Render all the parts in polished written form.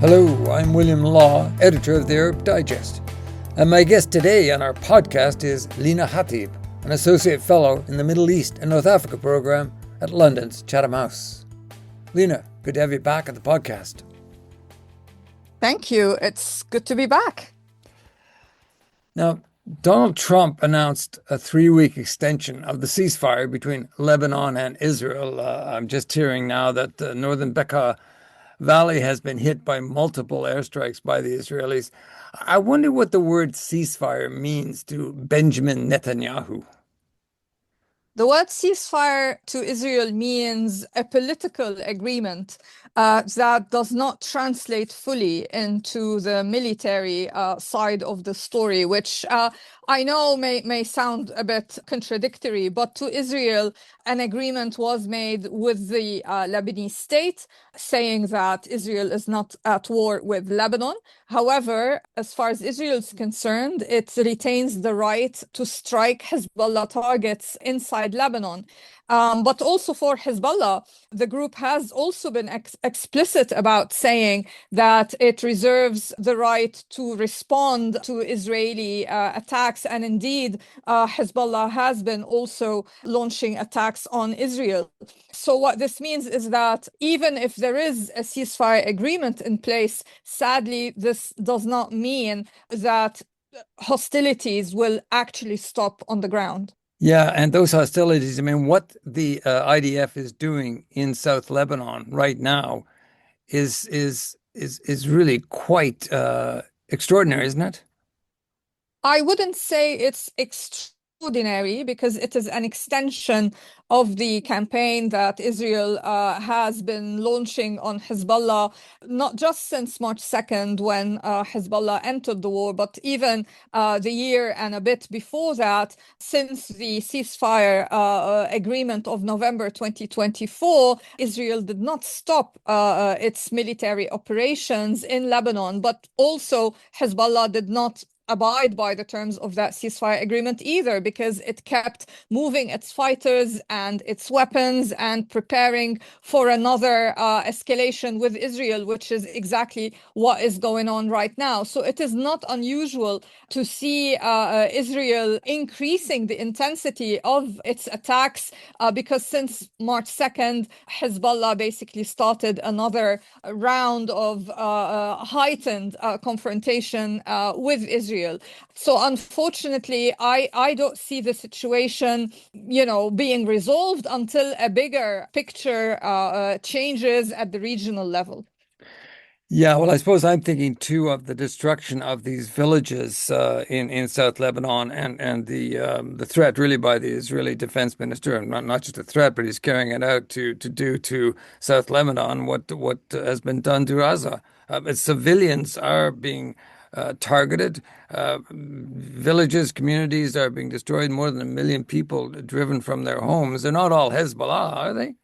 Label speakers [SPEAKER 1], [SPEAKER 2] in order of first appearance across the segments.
[SPEAKER 1] Hello, I'm William Law, editor of the Arab Digest. And my guest today on our podcast is Lina Khatib, an associate fellow in the Middle East and North Africa program at London's Chatham House. Lina, good to have you back at the podcast.
[SPEAKER 2] Thank you. It's good to be back.
[SPEAKER 1] Now, Donald Trump announced a 3-week extension of the ceasefire between Lebanon and Israel. I'm just hearing now that the northern Bekaa Valley has been hit by multiple airstrikes by the Israelis. I wonder what the word ceasefire means to Benjamin Netanyahu.
[SPEAKER 2] The word ceasefire to Israel means a political agreement that does not translate fully into the military side of the story, which I know may sound a bit contradictory, but to Israel, an agreement was made with the Lebanese state, saying that Israel is not at war with Lebanon. However, as far as Israel is concerned, it retains the right to strike Hezbollah targets inside Lebanon. But also for Hezbollah, the group has also been explicit about saying that it reserves the right to respond to Israeli attacks. And indeed, Hezbollah has been also launching attacks on Israel. So what this means is that even if there is a ceasefire agreement in place, sadly, this does not mean that hostilities will actually stop on the ground.
[SPEAKER 1] Yeah, and those hostilities, I mean, what the IDF is doing in South Lebanon right now is really quite extraordinary, isn't it?
[SPEAKER 2] I wouldn't say it's extraordinary because it is an extension of the campaign that Israel has been launching on Hezbollah, not just since March 2nd when Hezbollah entered the war, but even the year and a bit before that, since the ceasefire agreement of November 2024, Israel did not stop its military operations in Lebanon, but also Hezbollah did not abide by the terms of that ceasefire agreement either, because it kept moving its fighters and its weapons and preparing for another escalation with Israel, which is exactly what is going on right now. So it is not unusual to see Israel increasing the intensity of its attacks because since March 2nd, Hezbollah basically started another round of heightened confrontation with Israel. So unfortunately, I don't see the situation, being resolved until a bigger picture changes at the regional level.
[SPEAKER 1] Yeah, well, I suppose I'm thinking too of the destruction of these villages in South Lebanon and the threat really by the Israeli defense minister, and not just a threat, but he's carrying it out to do to South Lebanon what has been done to Gaza. Civilians are being targeted. Villages, communities are being destroyed. More than 1 million people driven from their homes. They're not all Hezbollah, are they?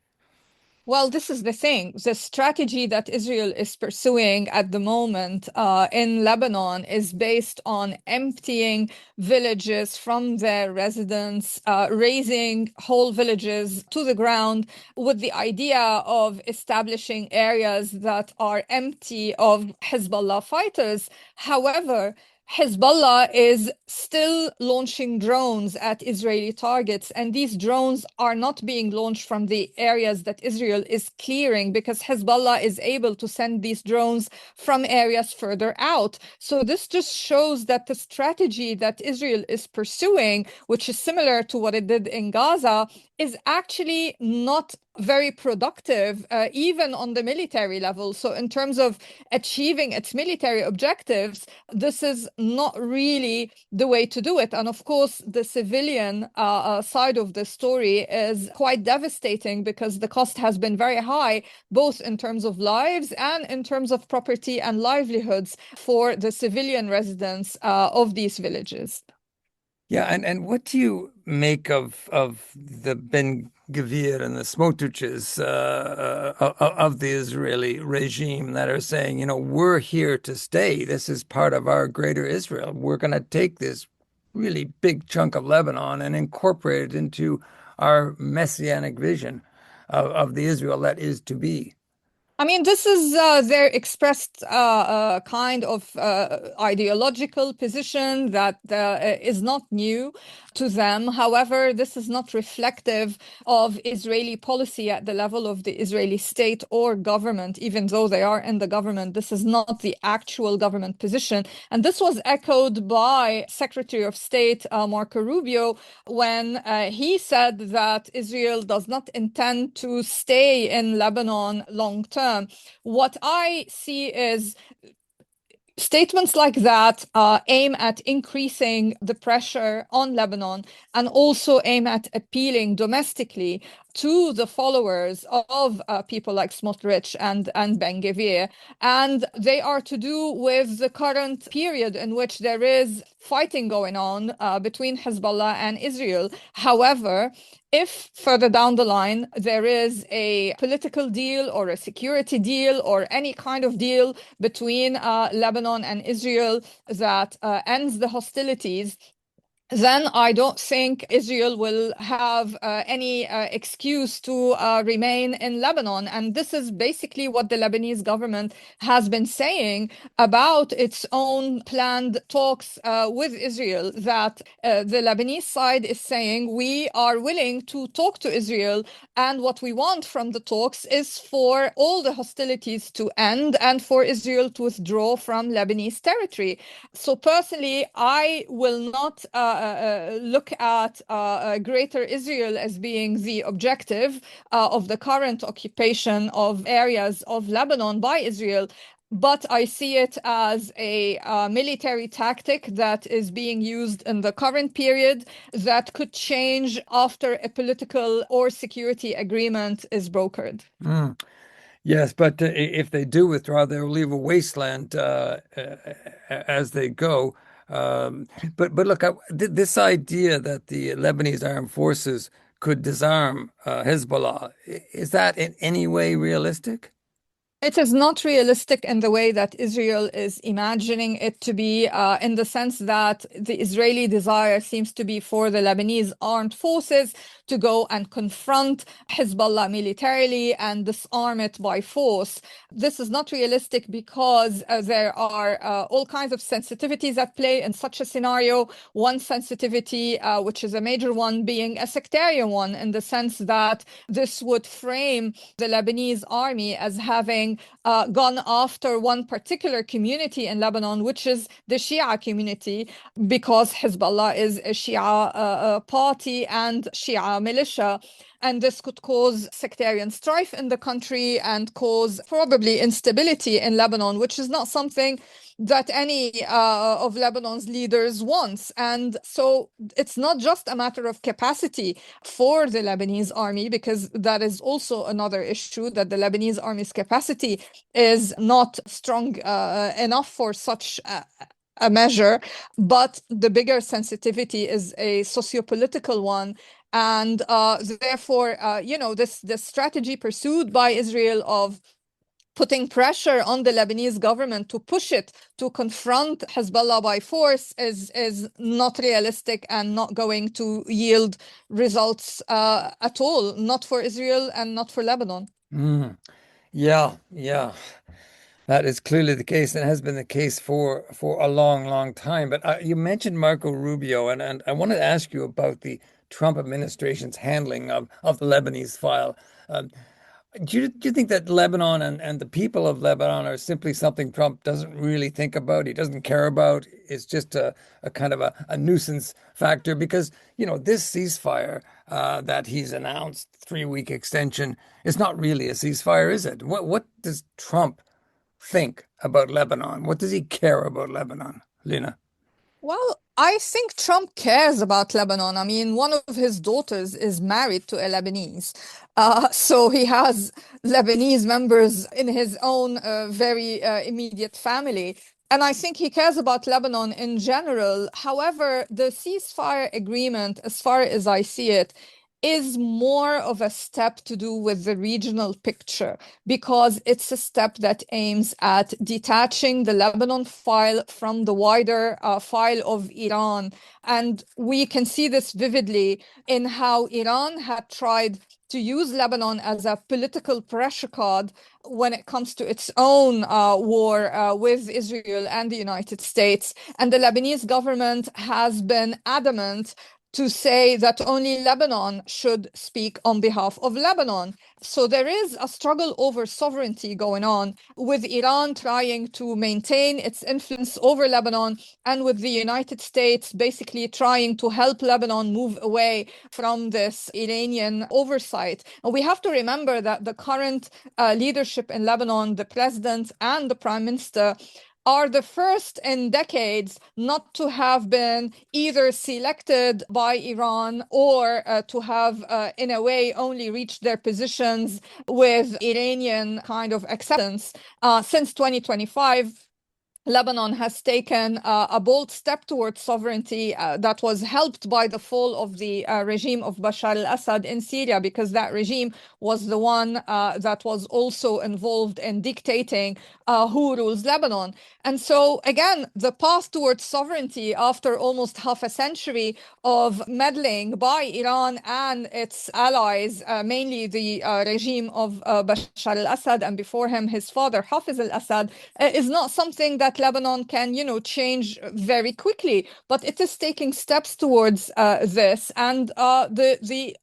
[SPEAKER 2] Well, this is the thing. The strategy that Israel is pursuing at the moment in Lebanon is based on emptying villages from their residents, razing whole villages to the ground with the idea of establishing areas that are empty of Hezbollah fighters. However, Hezbollah is still launching drones at Israeli targets, and these drones are not being launched from the areas that Israel is clearing because Hezbollah is able to send these drones from areas further out. So this just shows that the strategy that Israel is pursuing, which is similar to what it did in Gaza, is actually not very productive, even on the military level. So in terms of achieving its military objectives, this is not really the way to do it. And of course, the civilian side of the story is quite devastating because the cost has been very high, both in terms of lives and in terms of property and livelihoods for the civilian residents of these villages.
[SPEAKER 1] Yeah, and what do you make of the Ben Gvir and the Smotriches of the Israeli regime that are saying, we're here to stay. This is part of our greater Israel. We're going to take this really big chunk of Lebanon and incorporate it into our messianic vision of the Israel that is to be.
[SPEAKER 2] I mean, this is their expressed kind of ideological position that is not new to them. However, this is not reflective of Israeli policy at the level of the Israeli state or government, even though they are in the government. This is not the actual government position. And this was echoed by Secretary of State Marco Rubio when he said that Israel does not intend to stay in Lebanon long term. What I see is statements like that aim at increasing the pressure on Lebanon and also aim at appealing domestically to the followers of people like Smotrich and Ben-Gvir. And they are to do with the current period in which there is fighting going on between Hezbollah and Israel. However, if further down the line there is a political deal or a security deal or any kind of deal between Lebanon and Israel that ends the hostilities, then I don't think Israel will have any excuse to remain in Lebanon. And this is basically what the Lebanese government has been saying about its own planned talks with Israel, that the Lebanese side is saying we are willing to talk to Israel. And what we want from the talks is for all the hostilities to end and for Israel to withdraw from Lebanese territory. So personally, I will not look at Greater Israel as being the objective of the current occupation of areas of Lebanon by Israel. But I see it as a military tactic that is being used in the current period that could change after a political or security agreement is brokered.
[SPEAKER 1] Mm. Yes, but if they do withdraw, they'll leave a wasteland as they go. Um, but look, this idea that the Lebanese armed forces could disarm Hezbollah, is that in any way realistic?
[SPEAKER 2] It is not realistic in the way that Israel is imagining it to be, in the sense that the Israeli desire seems to be for the Lebanese armed forces to go and confront Hezbollah militarily and disarm it by force. This is not realistic because there are all kinds of sensitivities at play in such a scenario. One sensitivity, which is a major one, being a sectarian one, in the sense that this would frame the Lebanese army as having gone after one particular community in Lebanon, which is the Shia community, because Hezbollah is a Shia party and Shia militia. And this could cause sectarian strife in the country and cause probably instability in Lebanon, which is not something that any of Lebanon's leaders wants. And so it's not just a matter of capacity for the Lebanese army, because that is also another issue, that the Lebanese army's capacity is not strong enough for such a measure. But the bigger sensitivity is a sociopolitical one. And therefore, this strategy pursued by Israel of putting pressure on the Lebanese government to push it to confront Hezbollah by force is not realistic and not going to yield results at all, not for Israel and not for Lebanon.
[SPEAKER 1] Mm. Yeah. That is clearly the case and has been the case for a long, long time. But you mentioned Marco Rubio, and I wanted to ask you about the Trump administration's handling of the Lebanese file. Um, do you think that Lebanon and the people of Lebanon are simply something Trump doesn't really think about? He doesn't care about. It's just a kind of a nuisance factor because, this ceasefire that he's announced, 3-week extension, is not really a ceasefire, is it? What does Trump think about Lebanon? What does he care about Lebanon, Lina?
[SPEAKER 2] Well, I think Trump cares about Lebanon. I mean, one of his daughters is married to a Lebanese. So he has Lebanese members in his own very immediate family. And I think he cares about Lebanon in general. However, the ceasefire agreement, as far as I see it, is more of a step to do with the regional picture because it's a step that aims at detaching the Lebanon file from the wider file of Iran. And we can see this vividly in how Iran had tried to use Lebanon as a political pressure card when it comes to its own war with Israel and the United States. And the Lebanese government has been adamant to say that only Lebanon should speak on behalf of Lebanon. So there is a struggle over sovereignty going on, with Iran trying to maintain its influence over Lebanon, and with the United States basically trying to help Lebanon move away from this Iranian oversight. And we have to remember that the current leadership in Lebanon, the president and the prime minister, are the first in decades not to have been either selected by Iran or to have, in a way, only reached their positions with Iranian kind of acceptance. Since 2025, Lebanon has taken a bold step towards sovereignty that was helped by the fall of the regime of Bashar al-Assad in Syria, because that regime was the one that was also involved in dictating who rules Lebanon. And so, again, the path towards sovereignty after almost half a century of meddling by Iran and its allies, mainly the regime of Bashar al-Assad, and before him, his father, Hafiz al-Assad, is not something that Lebanon can, change very quickly, but it is taking steps towards this. And the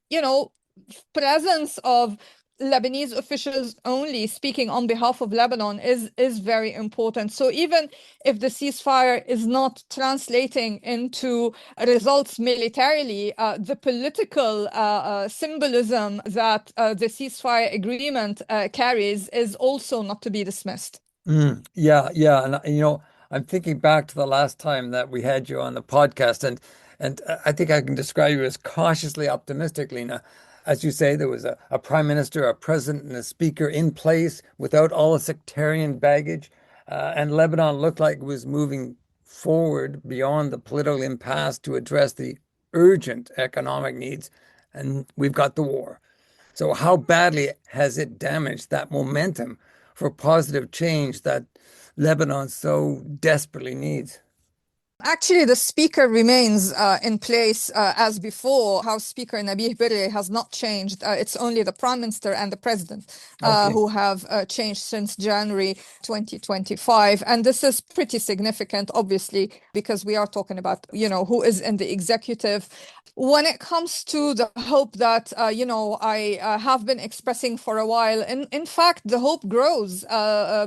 [SPEAKER 2] presence of Lebanese officials only speaking on behalf of Lebanon is very important. So even if the ceasefire is not translating into results militarily, the political symbolism that the ceasefire agreement carries is also not to be dismissed.
[SPEAKER 1] Yeah, yeah, and I'm thinking back to the last time that we had you on the podcast, and I think I can describe you as cautiously optimistic, Lena. As you say, there was a prime minister, a president, and a speaker in place without all the sectarian baggage, and Lebanon looked like it was moving forward beyond the political impasse to address the urgent economic needs, and we've got the war. So how badly has it damaged that momentum for positive change that Lebanon so desperately needs?
[SPEAKER 2] Actually, the speaker remains in place as before. House Speaker Nabih Berri has not changed. It's only the Prime Minister and the President
[SPEAKER 1] Okay.
[SPEAKER 2] who have changed since January 2025. And this is pretty significant, obviously, because we are talking about, who is in the executive. When it comes to the hope that, I have been expressing for a while, in fact, the hope grows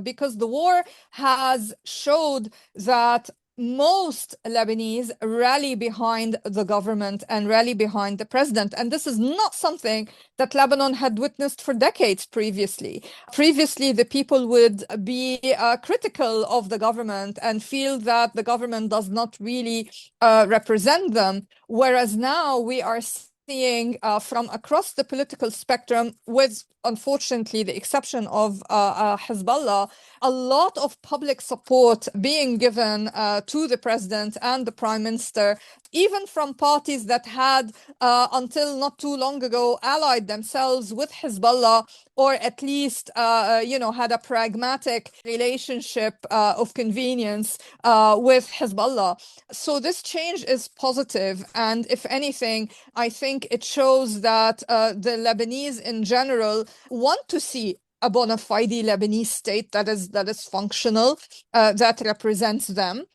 [SPEAKER 2] because the war has showed that most Lebanese rally behind the government and rally behind the president. And this is not something that Lebanon had witnessed for decades previously. Previously, the people would be critical of the government and feel that the government does not really represent them. Whereas now we are seeing from across the political spectrum, with unfortunately the exception of Hezbollah, a lot of public support being given to the president and the prime minister, even from parties that had, until not too long ago, allied themselves with Hezbollah, or at least, had a pragmatic relationship of convenience with Hezbollah. So this change is positive, and if anything, I think it shows that the Lebanese in general want to see a bona fide Lebanese state that is functional, that represents them.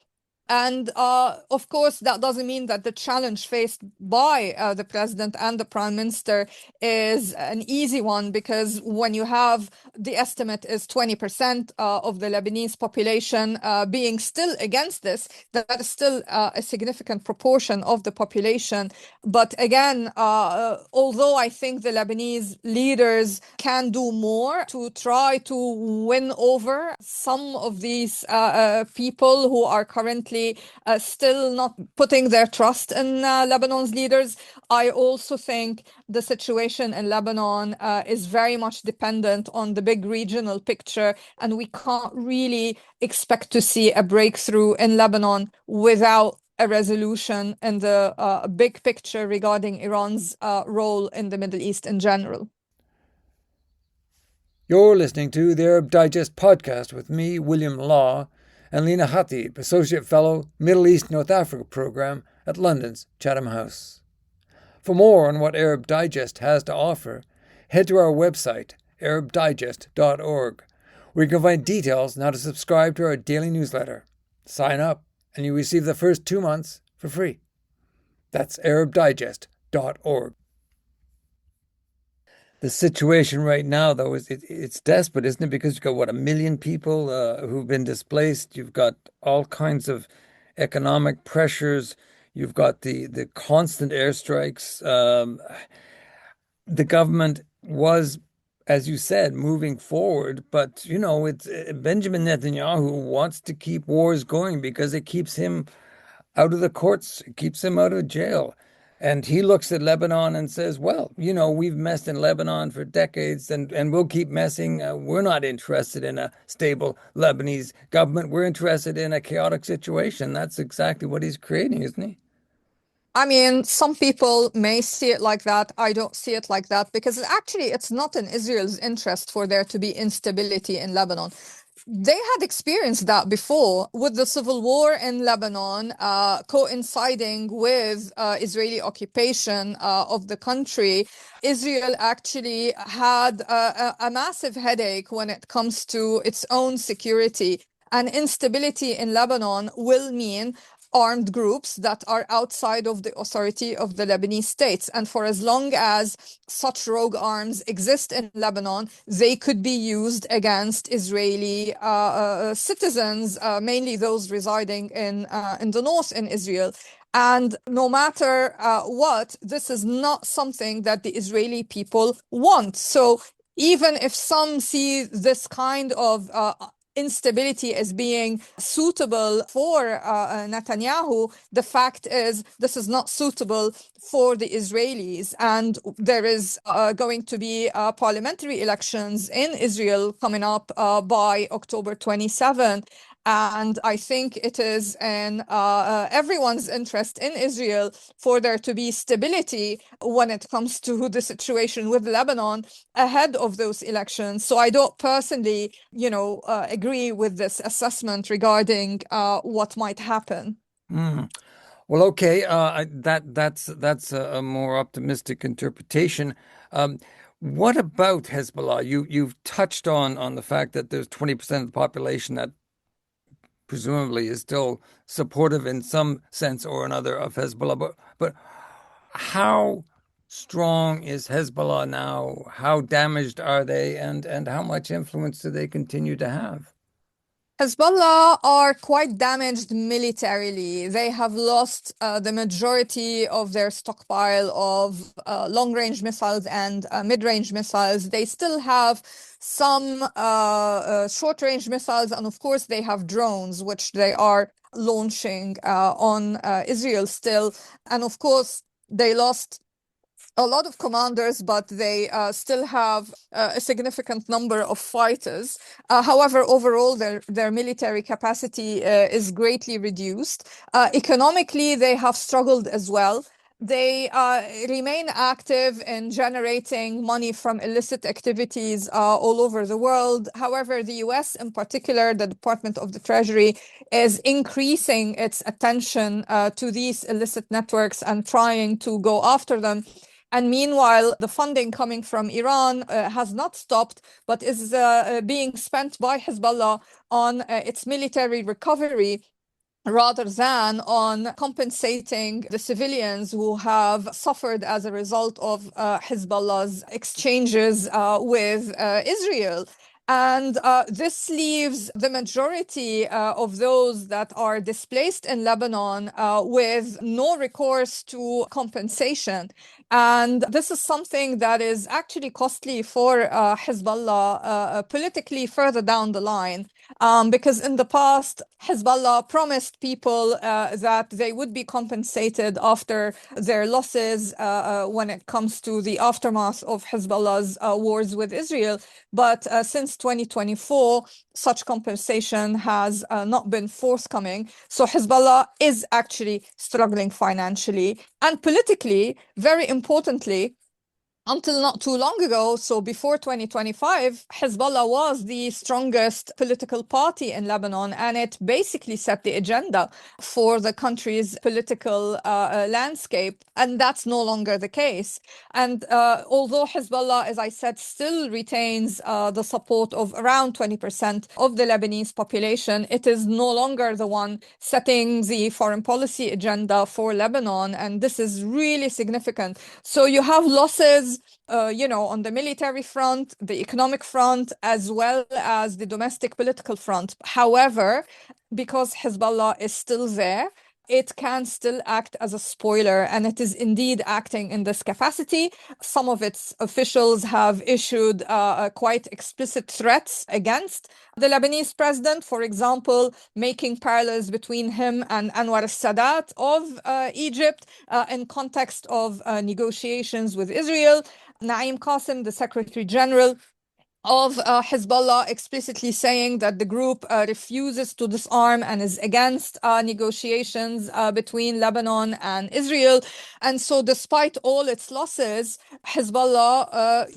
[SPEAKER 2] And of course, that doesn't mean that the challenge faced by the president and the prime minister is an easy one, because when you have the estimate is 20% of the Lebanese population being still against this, that is still a significant proportion of the population. But again, although I think the Lebanese leaders can do more to try to win over some of these people who are currently still not putting their trust in Lebanon's leaders, I also think the situation in Lebanon is very much dependent on the big regional picture, and we can't really expect to see a breakthrough in Lebanon without a resolution in the big picture regarding Iran's role in the Middle East in general.
[SPEAKER 1] You're listening to the Arab Digest podcast with me, William Law, and Lina Khatib, Associate Fellow, Middle East North Africa Program at London's Chatham House. For more on what Arab Digest has to offer, head to our website, arabdigest.org, where you can find details on how to subscribe to our daily newsletter. Sign up, and you receive the first 2 months for free. That's arabdigest.org. The situation right now, though, it's desperate, isn't it? Because you've got, what, 1 million people who've been displaced. You've got all kinds of economic pressures. You've got the constant airstrikes. The government was, as you said, moving forward, but it's Benjamin Netanyahu wants to keep wars going because it keeps him out of the courts, it keeps him out of jail. And he looks at Lebanon and says, well, we've messed in Lebanon for decades and we'll keep messing. We're not interested in a stable Lebanese government. We're interested in a chaotic situation. That's exactly what he's creating, isn't he?
[SPEAKER 2] I mean, some people may see it like that. I don't see it like that because actually it's not in Israel's interest for there to be instability in Lebanon. They had experienced that before with the civil war in Lebanon, coinciding with Israeli occupation of the country. Israel actually had a massive headache when it comes to its own security. And instability in Lebanon will mean armed groups that are outside of the authority of the Lebanese states. And for as long as such rogue arms exist in Lebanon, they could be used against Israeli citizens, mainly those residing in the north in Israel. And no matter what, this is not something that the Israeli people want. So even if some see this kind of instability as being suitable for Netanyahu, the fact is this is not suitable for the Israelis. And there is going to be parliamentary elections in Israel coming up by October 27. And I think it is in everyone's interest in Israel for there to be stability when it comes to the situation with Lebanon ahead of those elections. So I don't personally, agree with this assessment regarding what might happen.
[SPEAKER 1] Mm. Well, okay, that's a more optimistic interpretation. Um, what about Hezbollah? You've touched on the fact that there's 20% of the population that presumably is still supportive in some sense or another of Hezbollah. But how strong is Hezbollah now? How damaged are they, and how much influence do they continue to have?
[SPEAKER 2] Hezbollah are quite damaged militarily. They have lost the majority of their stockpile of long-range missiles and mid-range missiles. They still have some short-range missiles, and of course, they have drones, which they are launching on Israel still. And of course, they lost a lot of commanders, but they still have a significant number of fighters. However, overall, their military capacity is greatly reduced. Economically, they have struggled as well. They remain active in generating money from illicit activities all over the world. However, the US, in particular, the Department of the Treasury, is increasing its attention to these illicit networks and trying to go after them. And meanwhile, the funding coming from Iran has not stopped, but is being spent by Hezbollah on its military recovery rather than on compensating the civilians who have suffered as a result of Hezbollah's exchanges with Israel. And this leaves the majority of those that are displaced in Lebanon with no recourse to compensation. And this is something that is actually costly for Hezbollah politically further down the line. because in the past, Hezbollah promised people that they would be compensated after their losses when it comes to the aftermath of Hezbollah's wars with Israel. But since 2024, such compensation has not been forthcoming. So Hezbollah is actually struggling financially and politically, very importantly. Until not too long ago, so before 2025, Hezbollah was the strongest political party in Lebanon, and it basically set the agenda for the country's political landscape. And that's no longer the case. And although Hezbollah, as I said, still retains the support of around 20% of the Lebanese population, it is no longer the one setting the foreign policy agenda for Lebanon. And this is really significant. So you have losses on the military front, the economic front, as well as the domestic political front. However, because Hezbollah is still there, it can still act as a spoiler, and it is indeed acting in this capacity. Some of its officials have issued quite explicit threats against the Lebanese president, for example, making parallels between him and Anwar al-Sadat of Egypt in context of negotiations with Israel. Naim Qasim, the Secretary General of Hezbollah, explicitly saying that the group refuses to disarm and is against negotiations between Lebanon and Israel. And so, despite all its losses, Hezbollah,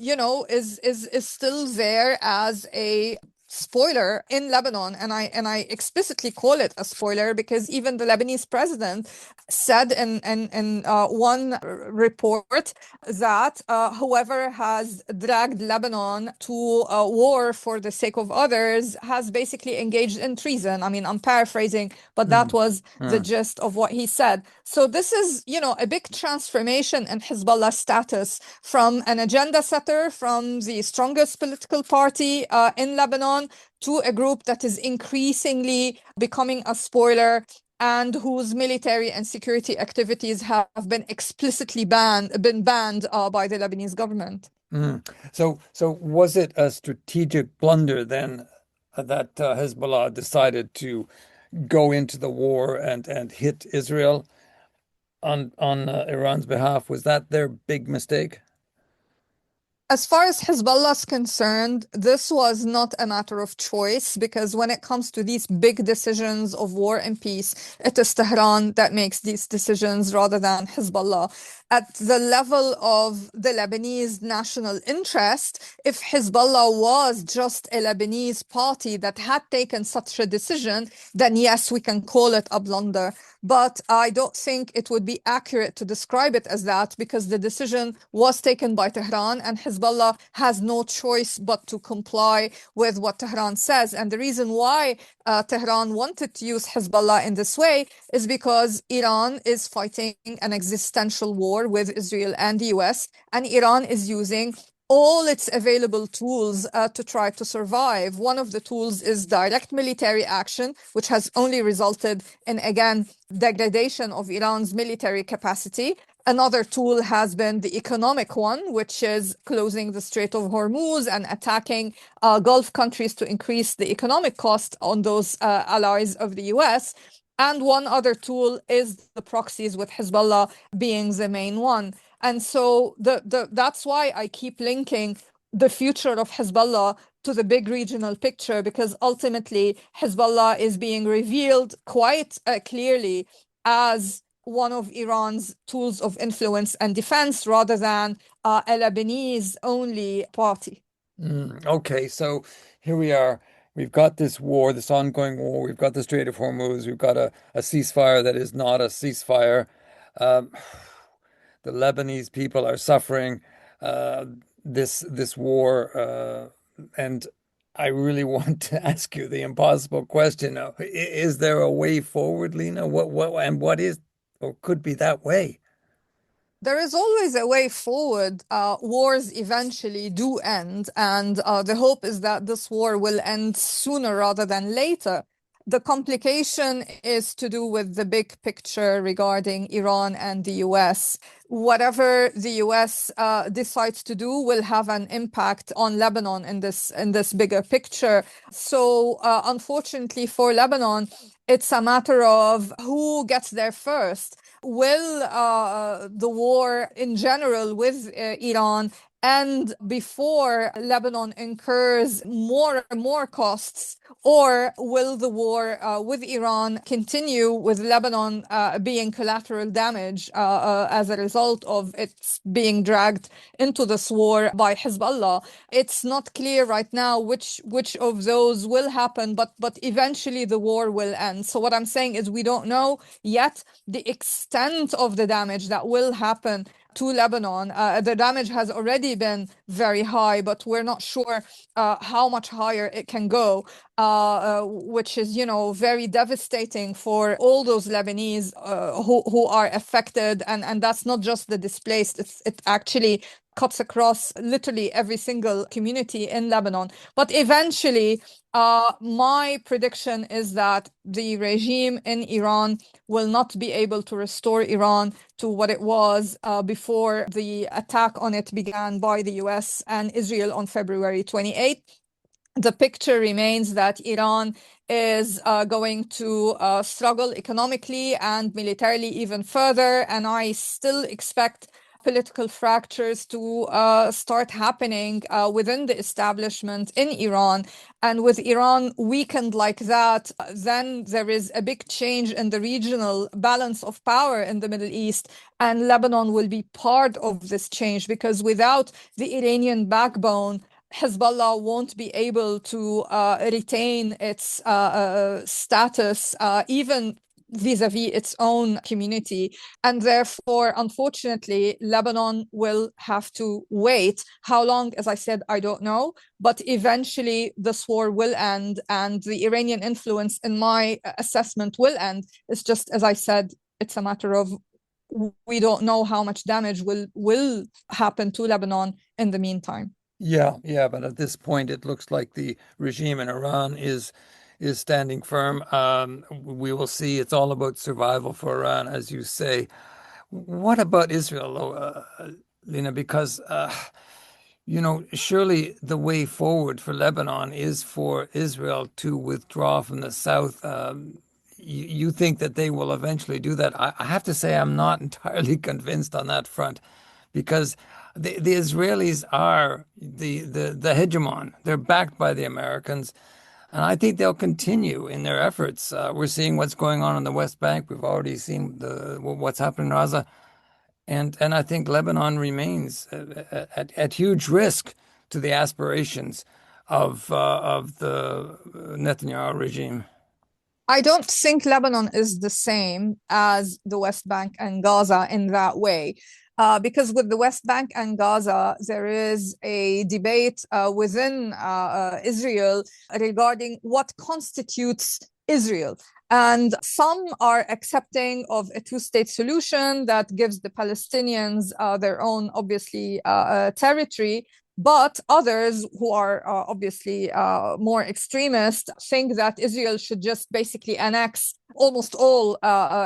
[SPEAKER 2] is still there as a spoiler in Lebanon, and I explicitly call it a spoiler because even the Lebanese president said in one report that whoever has dragged Lebanon to war for the sake of others has basically engaged in treason. I mean, I'm paraphrasing, but that
[SPEAKER 1] Mm.
[SPEAKER 2] was the
[SPEAKER 1] Mm.
[SPEAKER 2] gist of what he said. So this is, a big transformation in Hezbollah's status from an agenda setter, from the strongest political party in Lebanon, to a group that is increasingly becoming a spoiler and whose military and security activities have been explicitly banned by the Lebanese government.
[SPEAKER 1] Mm. So was it a strategic blunder then that Hezbollah decided to go into the war and hit Israel on Iran's behalf? Was that their big mistake?
[SPEAKER 2] As far as Hezbollah is concerned, this was not a matter of choice because when it comes to these big decisions of war and peace, it is Tehran that makes these decisions rather than Hezbollah. At the level of the Lebanese national interest, if Hezbollah was just a Lebanese party that had taken such a decision, then yes, we can call it a blunder. But I don't think it would be accurate to describe it as that because the decision was taken by Tehran and Hezbollah has no choice but to comply with what Tehran says. And the reason why Tehran wanted to use Hezbollah in this way is because Iran is fighting an existential war with Israel and the US, and Iran is using all its available tools to try to survive. One of the tools is direct military action, which has only resulted in, again, degradation of Iran's military capacity. Another tool has been the economic one, which is closing the Strait of Hormuz and attacking Gulf countries to increase the economic cost on those allies of the US. And one other tool is the proxies, with Hezbollah being the main one. And so that's why I keep linking the future of Hezbollah to the big regional picture, because ultimately Hezbollah is being revealed quite clearly as one of Iran's tools of influence and defense rather than a Lebanese only party.
[SPEAKER 1] Okay, so here we are. We've got this war, this ongoing war. We've got the Strait of Hormuz. We've got a ceasefire that is not a ceasefire. Um, the Lebanese people are suffering uh, this war, and I really want to ask you the impossible question: is there a way forward, Lina? What is or could be that way?
[SPEAKER 2] There is always a way forward. Wars eventually do end, and the hope is that this war will end sooner rather than later. The complication is to do with the big picture regarding Iran and the US. Whatever the US decides to do will have an impact on Lebanon in this bigger picture. So, unfortunately for Lebanon, it's a matter of who gets there first. Will the war in general with Iran end before Lebanon incurs more and more costs, or will the war with Iran continue with Lebanon being collateral damage as a result of its being dragged into this war by Hezbollah? It's not clear right now which of those will happen, but eventually the war will end. So what I'm saying is we don't know yet the extent of the damage that will happen to Lebanon. The damage has already been very high, but we're not sure how much higher it can go, which is, very devastating for all those Lebanese who are affected. And that's not just the displaced, it actually cuts across literally every single community in Lebanon. But eventually, my prediction is that the regime in Iran will not be able to restore Iran to what it was before the attack on it began by the US and Israel on February 28th. The picture remains that Iran is going to struggle economically and militarily even further, and I still expect political fractures to start happening within the establishment in Iran. And with Iran weakened like that, then there is a big change in the regional balance of power in the Middle East. And Lebanon will be part of this change because without the Iranian backbone, Hezbollah won't be able to retain its status, even vis-a-vis its own community. And therefore, unfortunately, Lebanon will have to wait. How long, as I said, I don't know. But eventually, this war will end, and the Iranian influence, in my assessment, will end. It's just, as I said, it's a matter of we don't know how much damage will happen to Lebanon in the meantime.
[SPEAKER 1] Yeah, but at this point, it looks like the regime in Iran is standing firm. We will see. It's all about survival for Iran, as you say. What about Israel, though, Lina? Because surely the way forward for Lebanon is for Israel to withdraw from the south. You think that they will eventually do that? I have to say, I'm not entirely convinced on that front because the Israelis are the hegemon. They're backed by the Americans. And I think they'll continue in their efforts. We're seeing what's going on the West Bank. We've already seen what's happened in Gaza. And I think Lebanon remains at huge risk to the aspirations of the Netanyahu regime.
[SPEAKER 2] I don't think Lebanon is the same as the West Bank and Gaza in that way. Because with the West Bank and Gaza, there is a debate within Israel regarding what constitutes Israel. And some are accepting of a two-state solution that gives the Palestinians their own, obviously, territory. But others who are obviously more extremist think that Israel should just basically annex almost all,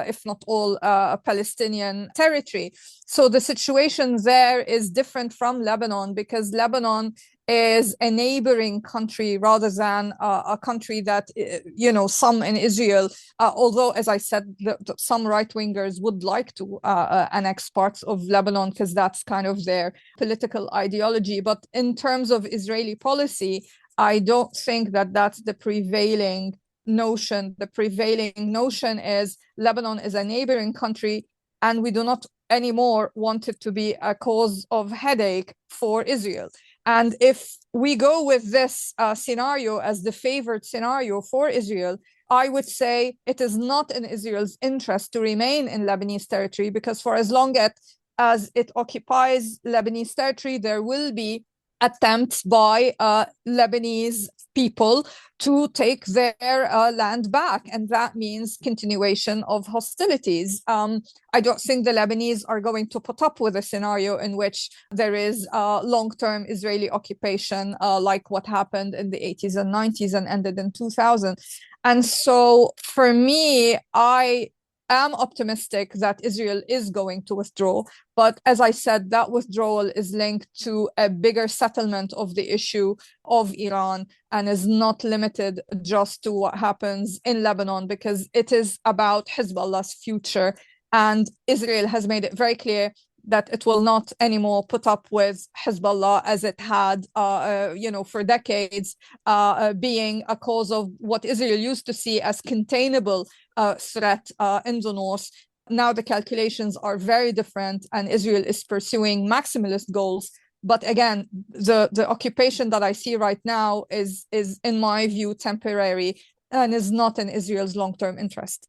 [SPEAKER 2] if not all, Palestinian territory. So the situation there is different from Lebanon because Lebanon is a neighboring country rather than a country that, some in Israel, although, as I said, some right-wingers would like to annex parts of Lebanon because that's kind of their political ideology. But in terms of Israeli policy, I don't think that that's the prevailing notion. The prevailing notion is Lebanon is a neighboring country, and we do not anymore want it to be a cause of headache for Israel. And if we go with this scenario as the favored scenario for Israel, I would say it is not in Israel's interest to remain in Lebanese territory because for as long as it occupies Lebanese territory, there will be attempts by Lebanese people to take their land back. And that means continuation of hostilities. I don't think the Lebanese are going to put up with a scenario in which there is long-term Israeli occupation like what happened in the 80s and 90s and ended in 2000. And so for me, I am optimistic that Israel is going to withdraw. But as I said, that withdrawal is linked to a bigger settlement of the issue of Iran and is not limited just to what happens in Lebanon, because it is about Hezbollah's future. And Israel has made it very clear that it will not anymore put up with Hezbollah as it had, for decades, being a cause of what Israel used to see as containable threat in the north. Now the calculations are very different, and Israel is pursuing maximalist goals. But again, the occupation that I see right now is, in my view, temporary and is not in Israel's long-term interest.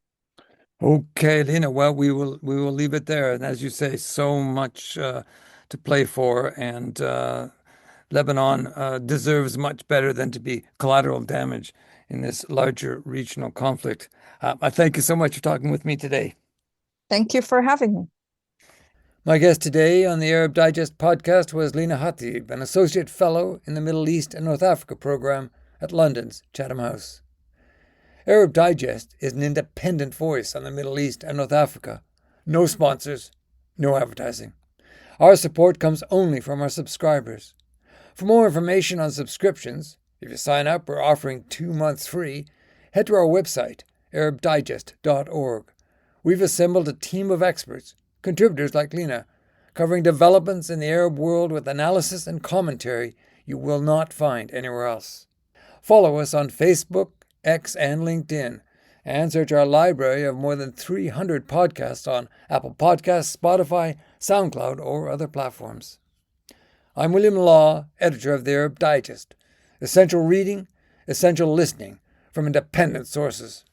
[SPEAKER 1] Okay, Lina. Well, we will leave it there. And as you say, so much to play for, and Lebanon deserves much better than to be collateral damage in this larger regional conflict. I thank you so much for talking with me today.
[SPEAKER 2] Thank you for having me.
[SPEAKER 1] My guest today on the Arab Digest podcast was Lina Khatib, an associate fellow in the Middle East and North Africa program at London's Chatham House. Arab Digest is an independent voice on the Middle East and North Africa. No sponsors, no advertising. Our support comes only from our subscribers. For more information on subscriptions, if you sign up, we're offering 2 months free. Head to our website, arabdigest.org. We've assembled a team of experts, contributors like Lina, covering developments in the Arab world with analysis and commentary you will not find anywhere else. Follow us on Facebook, X, and LinkedIn, and search our library of more than 300 podcasts on Apple Podcasts, Spotify, SoundCloud, or other platforms. I'm William Law, editor of the Arab Digest. Essential reading, essential listening from independent sources.